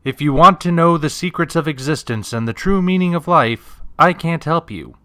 If you want to know the secrets of existence and the true meaning of life, I can't help you.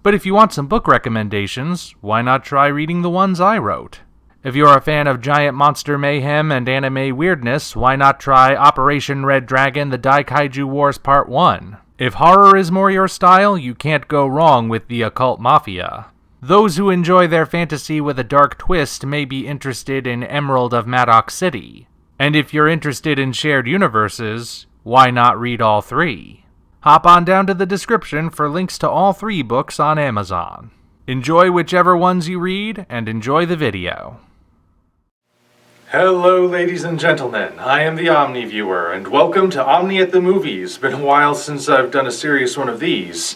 But if you want some book recommendations, why not try reading the ones I wrote? If you're a fan of giant monster mayhem and anime weirdness, why not try Operation Red Dragon: The Daikaiju Wars Part 1? If horror is more your style, you can't go wrong with The Occult Mafia. Those who enjoy their fantasy with a dark twist may be interested in Emerald of Maddox City. And if you're interested in shared universes, why not read all three? Hop on down to the description for links to all three books on Amazon. Enjoy whichever ones you read, and enjoy the video. Hello ladies and gentlemen, I am the Omni viewer, and welcome to Omni at the Movies. Been a while since I've done a serious one of these.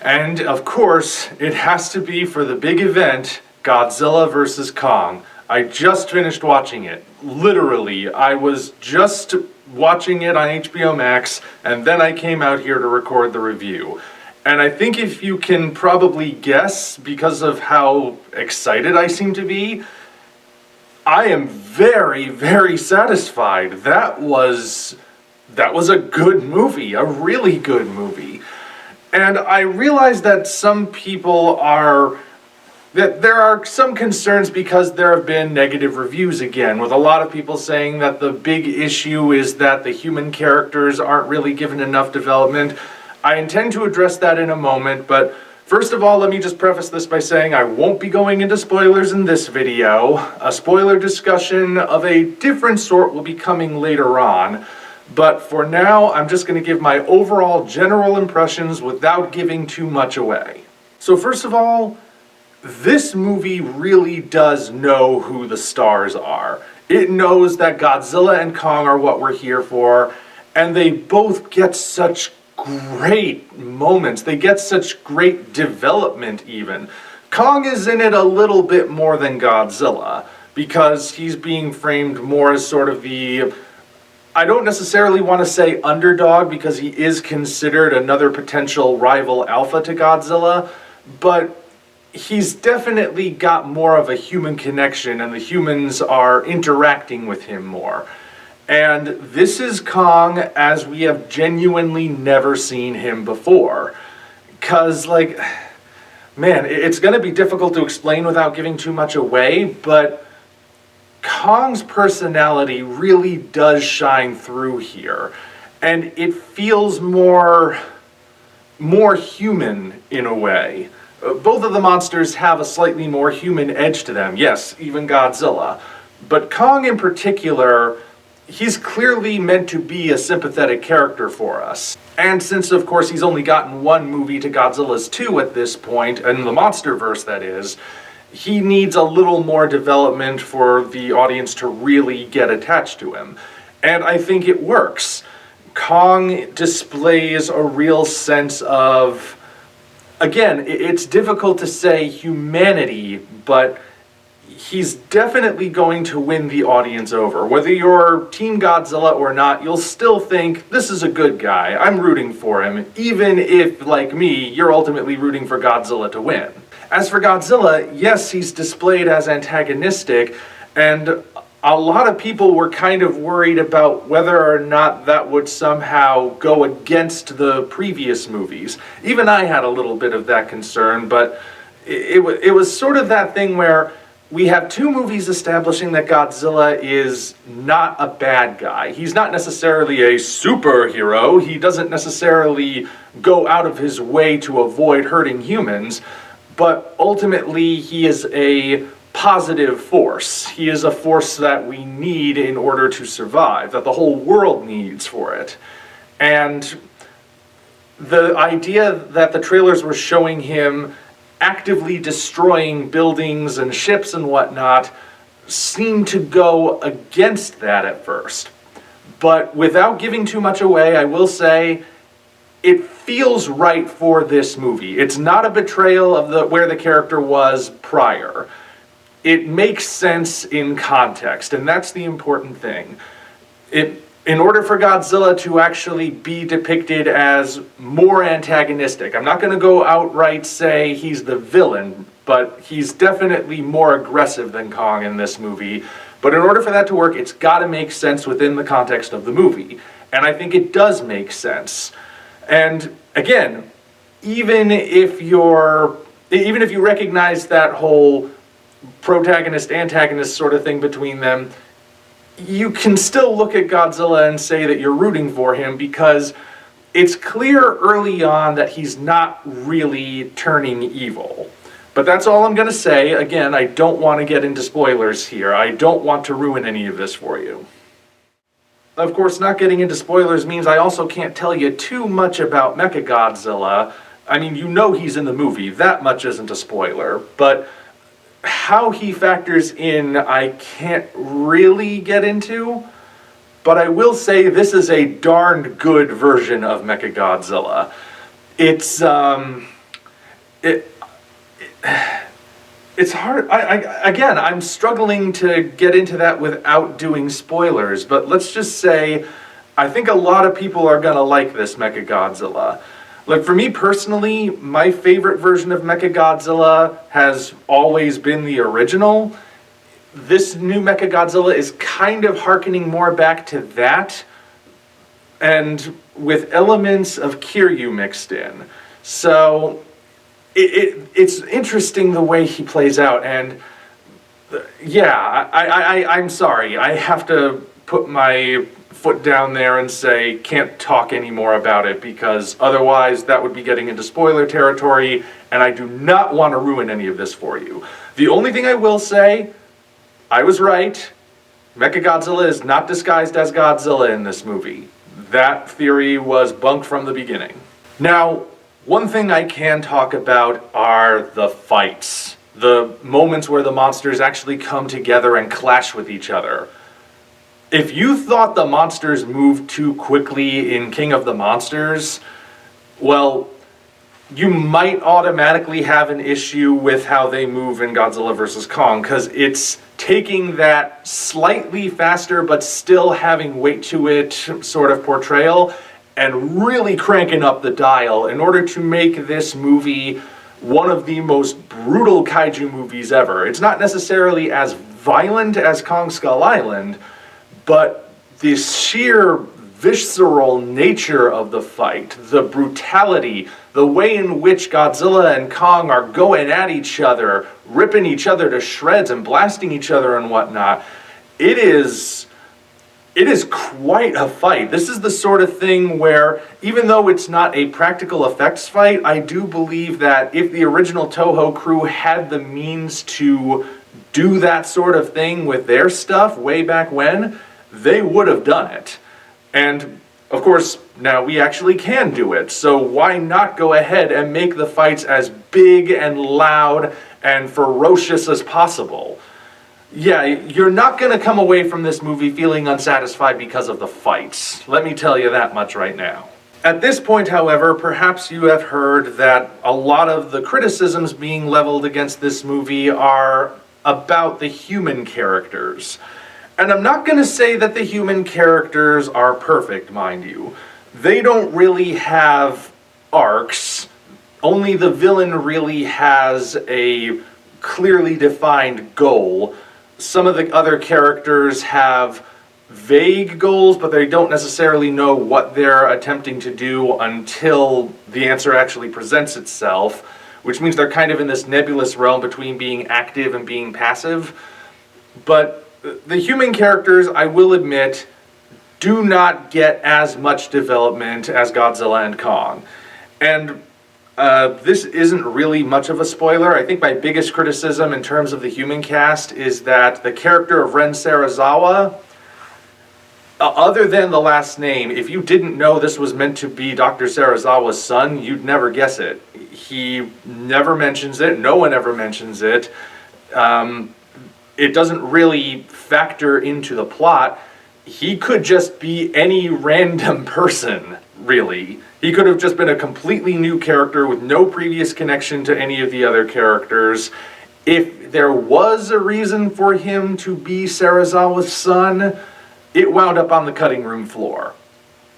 And of course, it has to be for the big event, Godzilla vs. Kong. I just finished watching it. Literally, I was just watching it on HBO Max, and then I came out here to record the review. And I think if you can probably guess, because of how excited I seem to be, I am very, very satisfied. That was a good movie, a really good movie. And I realize that there are some concerns because there have been negative reviews again, with a lot of people saying that the big issue is that the human characters aren't really given enough development. I intend to address that in a moment, but first of all, let me just preface this by saying I won't be going into spoilers in this video. A spoiler discussion of a different sort will be coming later on, but for now, I'm just going to give my overall general impressions without giving too much away. So first of all, this movie really does know who the stars are. It knows that Godzilla and Kong are what we're here for, and they both get such great moments. They get such great development even. Kong is in it a little bit more than Godzilla, because he's being framed more as sort of the, I don't necessarily want to say underdog, because he is considered another potential rival alpha to Godzilla, but he's definitely got more of a human connection, and the humans are interacting with him more. And this is Kong as we have genuinely never seen him before. Because, like, man, it's going to be difficult to explain without giving too much away, but Kong's personality really does shine through here. And it feels more human in a way. Both of the monsters have a slightly more human edge to them, yes, even Godzilla. But Kong in particular, he's clearly meant to be a sympathetic character for us. And since, of course, he's only gotten one movie to Godzilla's 2 at this point, in the MonsterVerse that is, he needs a little more development for the audience to really get attached to him. And I think it works. Kong displays a real sense of, again, it's difficult to say humanity, but he's definitely going to win the audience over. Whether you're Team Godzilla or not, you'll still think, this is a good guy, I'm rooting for him, even if, like me, you're ultimately rooting for Godzilla to win. As for Godzilla, yes, he's displayed as antagonistic, and a lot of people were kind of worried about whether or not that would somehow go against the previous movies. Even I had a little bit of that concern, but it was sort of that thing where we have two movies establishing that Godzilla is not a bad guy. He's not necessarily a superhero. He doesn't necessarily go out of his way to avoid hurting humans, but ultimately he is a positive force. He is a force that we need in order to survive, that the whole world needs for it. And the idea that the trailers were showing him actively destroying buildings and ships and whatnot seemed to go against that at first. But without giving too much away, I will say it feels right for this movie. It's not a betrayal of where the character was prior. It makes sense in context, and that's the important thing. In order for Godzilla to actually be depicted as more antagonistic, I'm not going to go outright say he's the villain, but he's definitely more aggressive than Kong in this movie. But in order for that to work, it's got to make sense within the context of the movie. And I think it does make sense. And again, even if you recognize that whole protagonist-antagonist sort of thing between them, you can still look at Godzilla and say that you're rooting for him because it's clear early on that he's not really turning evil. But that's all I'm going to say. Again, I don't want to get into spoilers here. I don't want to ruin any of this for you. Of course, not getting into spoilers means I also can't tell you too much about Mechagodzilla. I mean, you know he's in the movie. That much isn't a spoiler. But how he factors in, I can't really get into. But I will say this is a darned good version of Mechagodzilla. It's hard. Again, I'm struggling to get into that without doing spoilers, but let's just say I think a lot of people are going to like this Mechagodzilla. Like, for me personally, my favorite version of Mechagodzilla has always been the original. This new Mechagodzilla is kind of hearkening more back to that, and with elements of Kiryu mixed in. So it's interesting the way he plays out, and yeah, I'm sorry. I have to put my foot down there and say can't talk anymore about it, because otherwise that would be getting into spoiler territory, and I do not want to ruin any of this for you. The only thing I will say, I was right. Mechagodzilla is not disguised as Godzilla in this movie. That theory was bunk from the beginning. Now, one thing I can talk about are the fights. The moments where the monsters actually come together and clash with each other. If you thought the monsters moved too quickly in King of the Monsters, well, you might automatically have an issue with how they move in Godzilla vs. Kong, because it's taking that slightly faster but still having weight to it sort of portrayal and really cranking up the dial in order to make this movie one of the most brutal kaiju movies ever. It's not necessarily as violent as Kong Skull Island, but the sheer visceral nature of the fight, the brutality, the way in which Godzilla and Kong are going at each other, ripping each other to shreds and blasting each other and whatnot, it is quite a fight. This is the sort of thing where, even though it's not a practical effects fight, I do believe that if the original Toho crew had the means to do that sort of thing with their stuff way back when, they would have done it. And, of course, now we actually can do it, so why not go ahead and make the fights as big and loud and ferocious as possible? Yeah, you're not going to come away from this movie feeling unsatisfied because of the fights. Let me tell you that much right now. At this point, however, perhaps you have heard that a lot of the criticisms being leveled against this movie are about the human characters. And I'm not going to say that the human characters are perfect, mind you. They don't really have arcs. Only the villain really has a clearly defined goal. Some of the other characters have vague goals, but they don't necessarily know what they're attempting to do until the answer actually presents itself, which means they're kind of in this nebulous realm between being active and being passive. But the human characters, I will admit, do not get as much development as Godzilla and Kong. And this isn't really much of a spoiler. I think my biggest criticism in terms of the human cast is that the character of Ren Serizawa, other than the last name, if you didn't know this was meant to be Dr. Serizawa's son, you'd never guess it. He never mentions it. No one ever mentions it. It doesn't really factor into the plot. He could just be any random person, really. He could have just been a completely new character with no previous connection to any of the other characters. If there was a reason for him to be Serizawa's son, it wound up on the cutting room floor.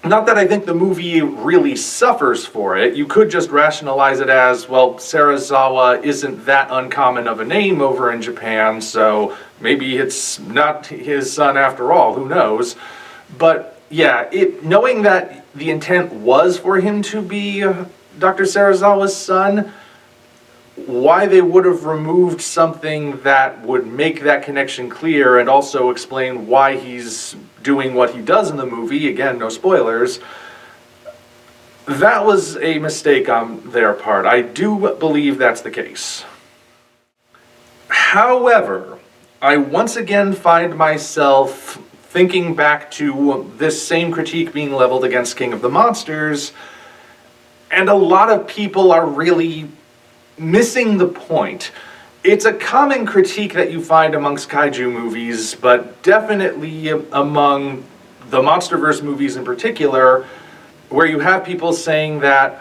Not that I think the movie really suffers for it. You could just rationalize it as, well, Serizawa isn't that uncommon of a name over in Japan, so maybe it's not his son after all, who knows. But yeah, knowing that the intent was for him to be Dr. Serizawa's son, why they would have removed something that would make that connection clear and also explain why he's doing what he does in the movie, again, no spoilers, that was a mistake on their part. I do believe that's the case. However, I once again find myself thinking back to this same critique being leveled against King of the Monsters, and a lot of people are really missing the point. It's a common critique that you find amongst kaiju movies, but definitely among the MonsterVerse movies in particular, where you have people saying that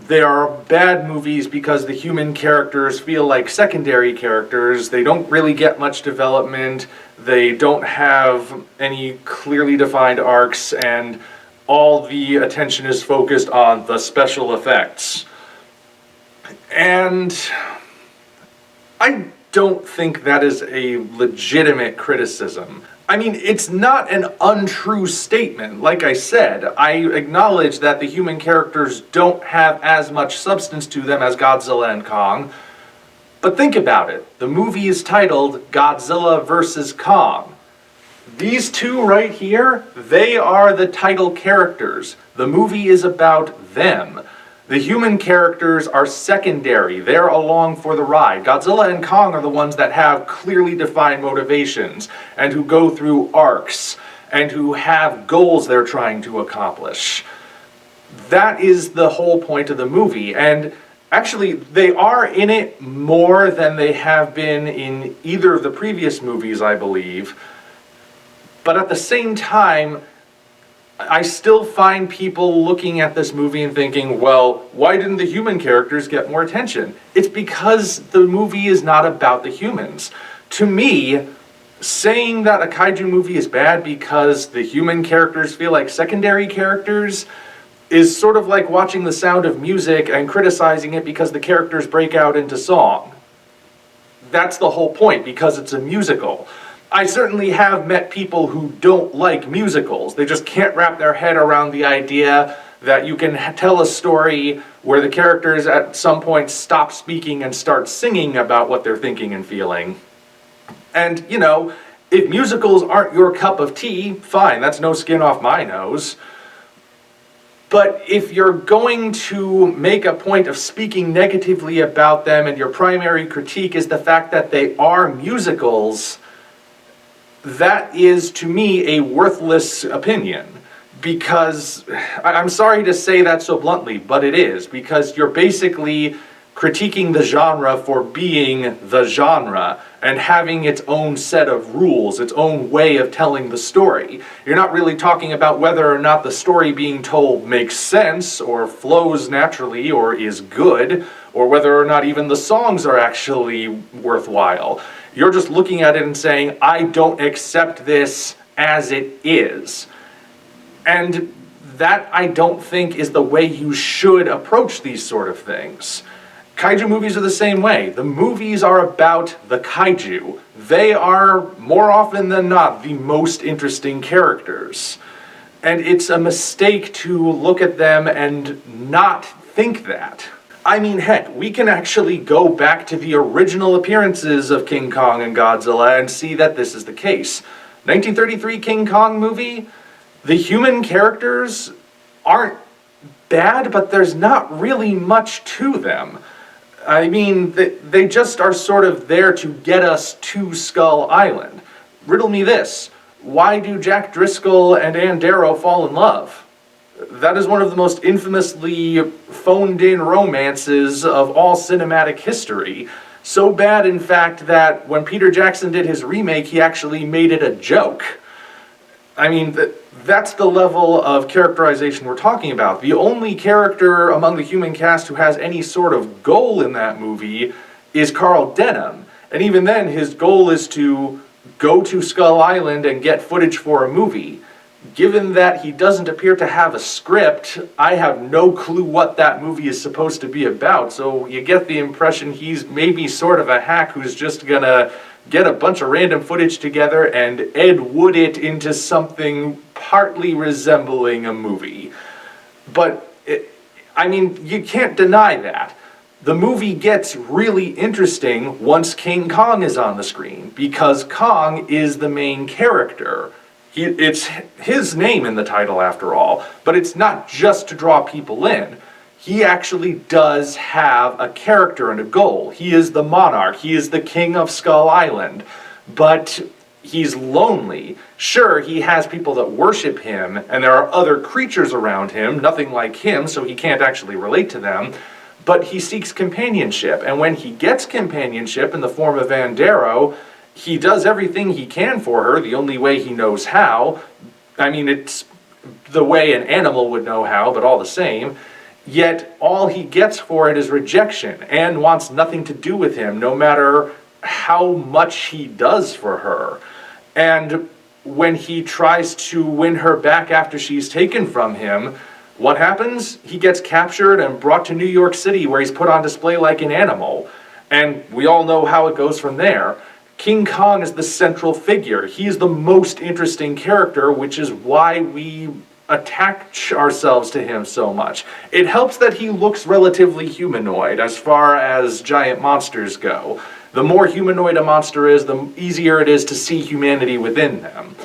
they are bad movies because the human characters feel like secondary characters. They don't really get much development. They don't have any clearly defined arcs, and all the attention is focused on the special effects. And I don't think that is a legitimate criticism. I mean, it's not an untrue statement. Like I said, I acknowledge that the human characters don't have as much substance to them as Godzilla and Kong. But think about it. The movie is titled Godzilla vs. Kong. These two right here, they are the title characters. The movie is about them. The human characters are secondary. They're along for the ride. Godzilla and Kong are the ones that have clearly defined motivations and who go through arcs and who have goals they're trying to accomplish. That is the whole point of the movie. And actually, they are in it more than they have been in either of the previous movies, I believe. But at the same time, I still find people looking at this movie and thinking, well, why didn't the human characters get more attention? It's because the movie is not about the humans. To me, saying that a kaiju movie is bad because the human characters feel like secondary characters is sort of like watching The Sound of Music and criticizing it because the characters break out into song. That's the whole point, because it's a musical. I certainly have met people who don't like musicals. They just can't wrap their head around the idea that you can tell a story where the characters at some point stop speaking and start singing about what they're thinking and feeling. And, you know, if musicals aren't your cup of tea, fine, that's no skin off my nose. But if you're going to make a point of speaking negatively about them and your primary critique is the fact that they are musicals, that is, to me, a worthless opinion. Because, I'm sorry to say that so bluntly, but it is. Because you're basically critiquing the genre for being the genre and having its own set of rules, its own way of telling the story. You're not really talking about whether or not the story being told makes sense, or flows naturally, or is good, or whether or not even the songs are actually worthwhile. You're just looking at it and saying, I don't accept this as it is. And that, I don't think, is the way you should approach these sort of things. Kaiju movies are the same way. The movies are about the kaiju. They are, more often than not, the most interesting characters. And it's a mistake to look at them and not think that. I mean, heck, we can actually go back to the original appearances of King Kong and Godzilla and see that this is the case. 1933 King Kong movie, the human characters aren't bad, but there's not really much to them. I mean, they just are sort of there to get us to Skull Island. Riddle me this. Why do Jack Driscoll and Ann Darrow fall in love? That is one of the most infamously phoned-in romances of all cinematic history. So bad, in fact, that when Peter Jackson did his remake, he actually made it a joke. I mean, that's the level of characterization we're talking about. The only character among the human cast who has any sort of goal in that movie is Carl Denham. And even then, his goal is to go to Skull Island and get footage for a movie. Given that he doesn't appear to have a script, I have no clue what that movie is supposed to be about, so you get the impression he's maybe sort of a hack who's just gonna get a bunch of random footage together and Ed Wood it into something partly resembling a movie. But, you can't deny that. The movie gets really interesting once King Kong is on the screen, because Kong is the main character. It's his name in the title, after all, but it's not just to draw people in. He actually does have a character and a goal. He is the monarch. He is the king of Skull Island. But he's lonely. Sure, he has people that worship him, and there are other creatures around him, nothing like him, so he can't actually relate to them. But he seeks companionship, and when he gets companionship in the form of Van Darrow, he does everything he can for her, the only way he knows how. It's the way an animal would know how, but all the same. Yet all he gets for it is rejection, and wants nothing to do with him, no matter how much he does for her. And when he tries to win her back after she's taken from him, what happens? He gets captured and brought to New York City, where he's put on display like an animal. And we all know how it goes from there. King Kong is the central figure. He is the most interesting character, which is why we attach ourselves to him so much. It helps that he looks relatively humanoid as far as giant monsters go. The more humanoid a monster is, the easier it is to see humanity within them.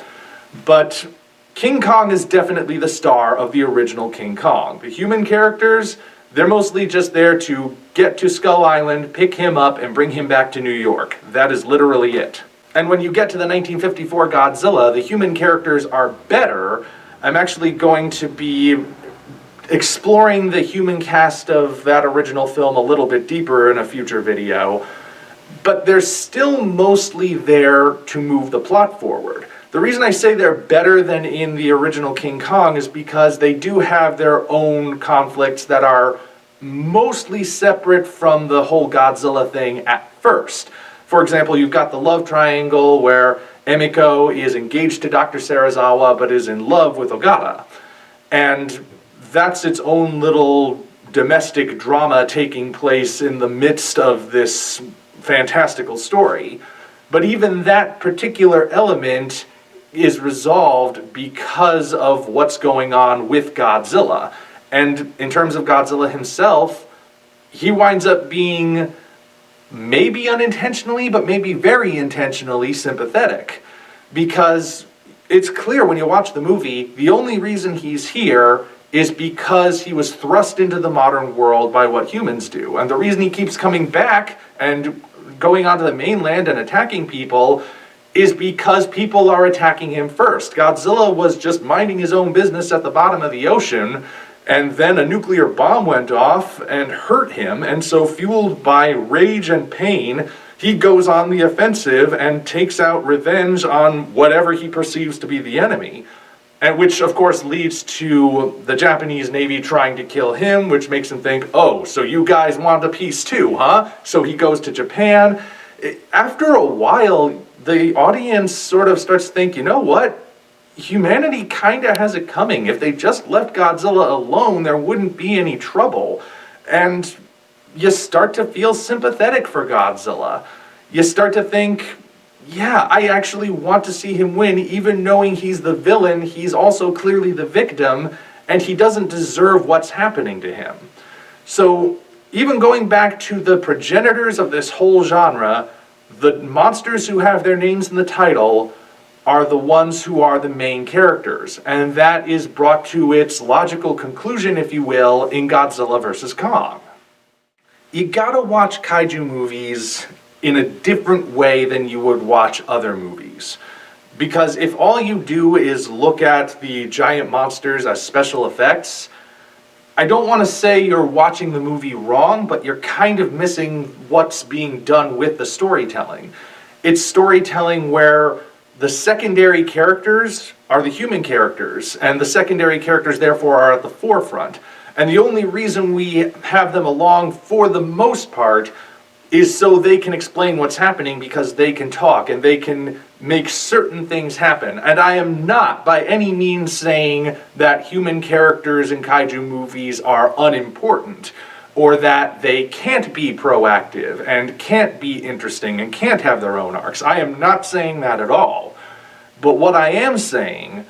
But King Kong is definitely the star of the original King Kong. The human characters, they're mostly just there to get to Skull Island, pick him up, and bring him back to New York. That is literally it. And when you get to the 1954 Godzilla, the human characters are better. I'm actually going to be exploring the human cast of that original film a little bit deeper in a future video. But they're still mostly there to move the plot forward. The reason I say they're better than in the original King Kong is because they do have their own conflicts that are mostly separate from the whole Godzilla thing at first. For example, you've got the love triangle where Emiko is engaged to Dr. Serizawa but is in love with Ogata. And that's its own little domestic drama taking place in the midst of this fantastical story. But even that particular element is resolved because of what's going on with Godzilla. And in terms of Godzilla himself, he winds up being maybe unintentionally, but maybe very intentionally sympathetic. Because it's clear when you watch the movie, the only reason he's here is because he was thrust into the modern world by what humans do. And the reason he keeps coming back and going onto the mainland and attacking people is because people are attacking him first. Godzilla was just minding his own business at the bottom of the ocean, and then a nuclear bomb went off and hurt him, and so fueled by rage and pain, he goes on the offensive and takes out revenge on whatever he perceives to be the enemy. And which, of course, leads to the Japanese Navy trying to kill him, which makes him think, oh, so you guys want a peace too, huh? So he goes to Japan. After a while, the audience sort of starts to think, you know what? Humanity kind of has it coming. If they just left Godzilla alone, there wouldn't be any trouble. And you start to feel sympathetic for Godzilla. You start to think, yeah, I actually want to see him win, even knowing he's the villain, he's also clearly the victim, and he doesn't deserve what's happening to him. So, even going back to the progenitors of this whole genre, the monsters who have their names in the title are the ones who are the main characters, and that is brought to its logical conclusion, if you will, in Godzilla vs. Kong. You gotta watch kaiju movies in a different way than you would watch other movies. Because if all you do is look at the giant monsters as special effects, I don't want to say you're watching the movie wrong, but you're kind of missing what's being done with the storytelling. It's storytelling where the secondary characters are the human characters, and the secondary characters therefore are at the forefront. And the only reason we have them along for the most part is so they can explain what's happening, because they can talk and they can make certain things happen. And I am not by any means saying that human characters in kaiju movies are unimportant. or that they can't be proactive and can't be interesting and can't have their own arcs. I am not saying that at all. But what I am saying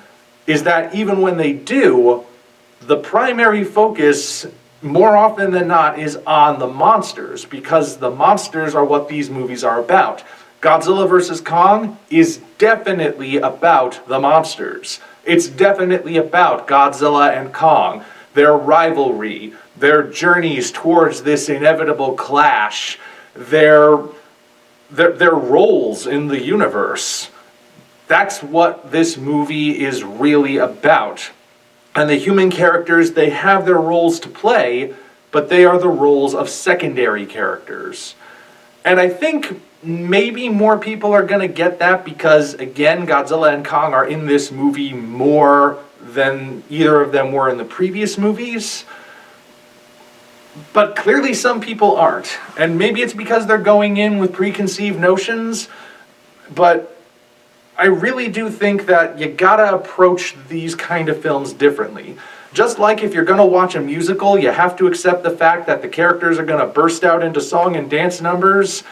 is that even when they do, the primary focus, more often than not, is on the monsters, because the monsters are what these movies are about. Godzilla vs. Kong is definitely about the monsters. It's definitely about Godzilla and Kong, their rivalry, their journeys towards this inevitable clash, their roles in the universe. That's what this movie is really about. And the human characters, they have their roles to play, but they are the roles of secondary characters. And I think maybe more people are going to get that because, again, Godzilla and Kong are in this movie more than either of them were in the previous movies. But clearly some people aren't. And maybe it's because they're going in with preconceived notions, but I really do think that you gotta approach these kind of films differently. Just like if you're gonna watch a musical, you have to accept the fact that the characters are gonna burst out into song and dance numbers.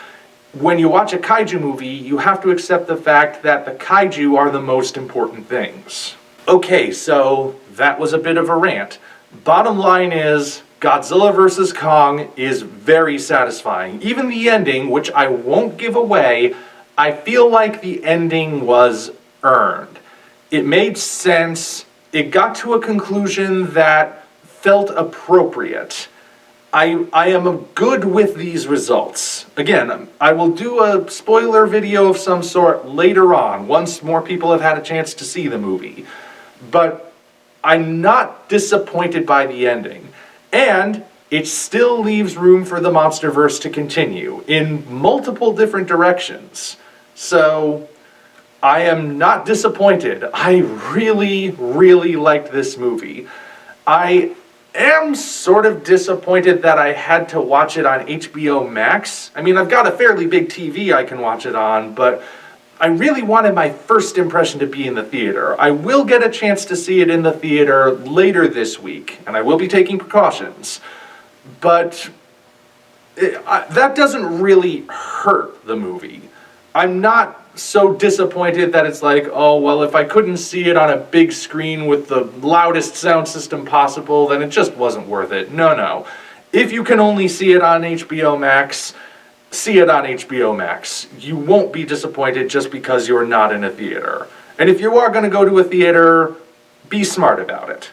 When you watch a kaiju movie, you have to accept the fact that the kaiju are the most important things. Okay, so that was a bit of a rant. Bottom line is, Godzilla vs. Kong is very satisfying. Even the ending, which I won't give away, I feel like the ending was earned. It made sense. It got to a conclusion that felt appropriate. I am good with these results. Again, I will do a spoiler video of some sort later on, once more people have had a chance to see the movie. But I'm not disappointed by the ending. And it still leaves room for the Monsterverse to continue in multiple different directions. So I am not disappointed. I really, really liked this movie. I am sort of disappointed that I had to watch it on HBO Max. I mean, I've got a fairly big TV I can watch it on, but I really wanted my first impression to be in the theater. I will get a chance to see it in the theater later this week, and I will be taking precautions. But that doesn't really hurt the movie. I'm not so disappointed that it's like, oh, well, if I couldn't see it on a big screen with the loudest sound system possible, then it just wasn't worth it. No. If you can only see it on HBO Max, see it on HBO Max. You won't be disappointed just because you're not in a theater. And if you are going to go to a theater, be smart about it.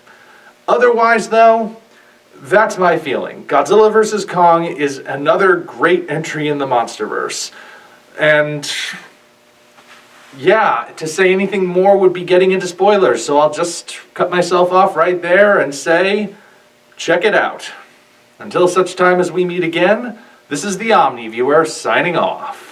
Otherwise, though, that's my feeling. Godzilla vs. Kong is another great entry in the Monsterverse. And yeah, to say anything more would be getting into spoilers, so I'll just cut myself off right there and say, check it out. Until such time as we meet again, this is the Omni Viewer signing off.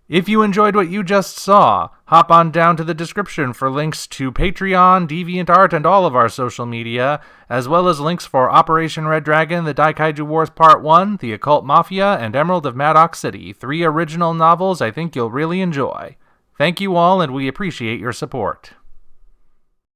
If you enjoyed what you just saw, hop on down to the description for links to Patreon, DeviantArt, and all of our social media, as well as links for Operation Red Dragon, The Daikaiju Wars Part 1, The Occult Mafia, and Emerald of Maddox City, 3 original novels I think you'll really enjoy. Thank you all, and we appreciate your support.